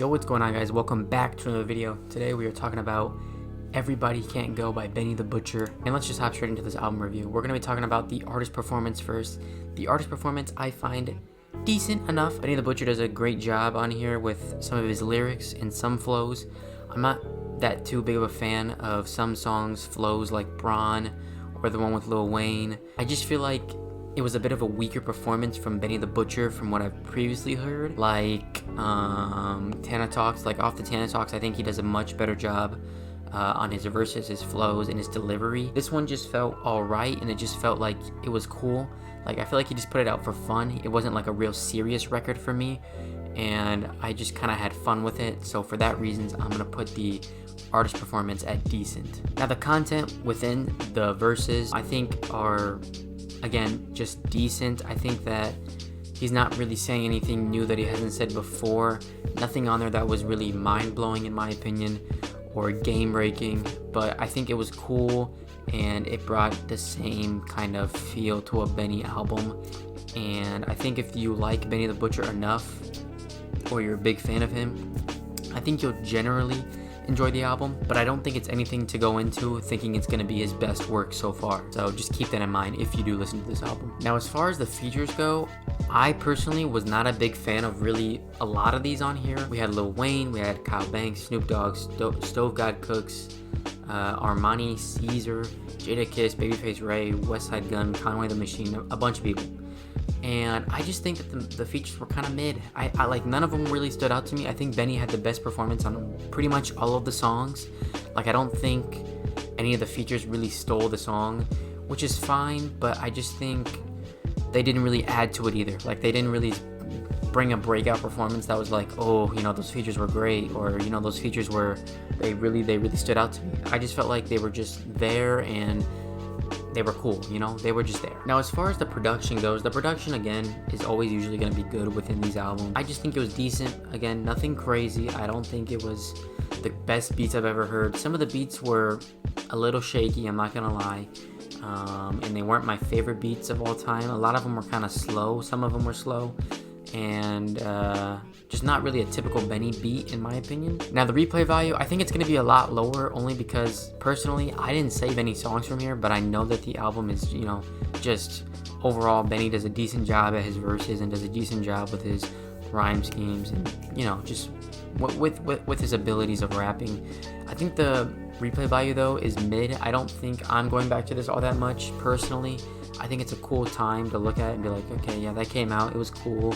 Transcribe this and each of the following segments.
Yo, what's going on, guys? Welcome back to another video. Today we are talking about Everybody Can't Go by Benny the Butcher. And let's just hop straight into this album review. We're going to be talking about the artist performance first. The artist performance I find decent enough. Benny the Butcher does a great job on here with some of his lyrics and some flows. I'm not that too big of a fan of some songs' flows like Braun or the one with Lil Wayne. I just feel like it was a bit of a weaker performance from Benny the Butcher from what I've previously heard. Like Tana Talks, like off the Tana Talks, I think he does a much better job on his verses, his flows, and his delivery. This one just felt alright, and it just felt like it was cool. Like, I feel like he just put it out for fun. It wasn't like a real serious record for me, and I just kind of had fun with it. So for that reasons, I'm gonna put the artist performance at decent. Now, the content within the verses I think are, again, just decent. I think that he's not really saying anything new that he hasn't said before. Nothing on there that was really mind-blowing in my opinion or game-breaking, but I think it was cool and it brought the same kind of feel to a Benny album. And I think if you like Benny the Butcher enough or you're a big fan of him, I think you'll generally enjoy the album, but I don't think it's anything to go into thinking it's going to be his best work so far. So just keep that in mind if you do listen to this album. Now, as far as the features go, I personally was not a big fan of really a lot of these on here. We had Lil Wayne, we had Kyle Banks, Snoop Dogg, Stove God Cooks, Armani, Caesar, Jada Kiss, Babyface Ray, Westside Gun, Conway the Machine, a bunch of people. And I just think that the features were kind of mid. I like, none of them really stood out to me. I think Benny had the best performance on pretty much all of the songs. Like, I don't think any of the features really stole the song, which is fine, but I just think they didn't really add to it either. Like, they didn't really bring a breakout performance that was like, oh, you know, those features were great, or, you know, those features were, they really stood out to me. I just felt like they were just there and they were cool, you know, they were just there. Now, as far as the production goes, the production, again, is always usually going to be good within these albums. I just think it was decent. Again, nothing crazy. I don't think it was the best beats I've ever heard. Some of the beats were a little shaky, I'm not gonna lie, and they weren't my favorite beats of all time. A lot of them were kind of slow. Some of them were slow, and just not really a typical Benny beat in my opinion. Now, the replay value, I think it's going to be a lot lower, only because personally I didn't save any songs from here, but I know that the album is, you know, just overall Benny does a decent job at his verses and does a decent job with his rhyme schemes and, you know, just with his abilities of rapping. I think the replay value though is mid. I don't think I'm going back to this all that much personally. I think it's a cool time to look at and be like, okay, yeah, that came out, it was cool,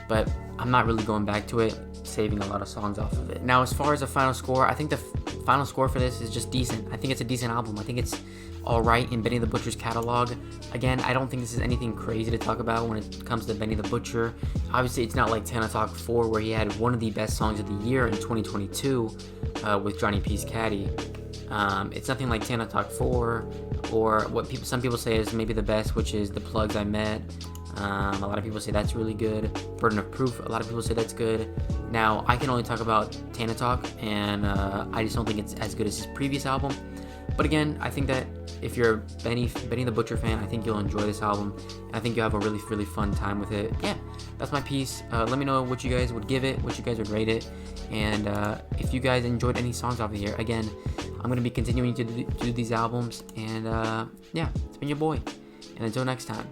but I'm not really going back to it, saving a lot of songs off of it. Now, as far as the final score, I think the final score for this is just decent. I think it's a decent album. I think it's alright in Benny the Butcher's catalog. Again, I don't think this is anything crazy to talk about when it comes to Benny the Butcher. Obviously, it's not like Tana Talk 4, where he had one of the best songs of the year in 2022 with Johnny P's Caddy. It's nothing like Tana Talk 4, or what some people say is maybe the best, which is The Plugs I Met. A lot of people say that's really good. Burden of Proof, a lot of people say that's good. Now, I can only talk about Tana Talk, and I just don't think it's as good as his previous album. But again, I think that if you're a Benny the Butcher fan, I think you'll enjoy this album. I think you'll have a really fun time with it. Yeah, that's my piece. Let me know what you guys would give it, what you guys would rate it, and if you guys enjoyed any songs off of here. Again, I'm going to be continuing to do these albums, and yeah, it's been your boy. And until next time,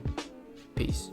peace.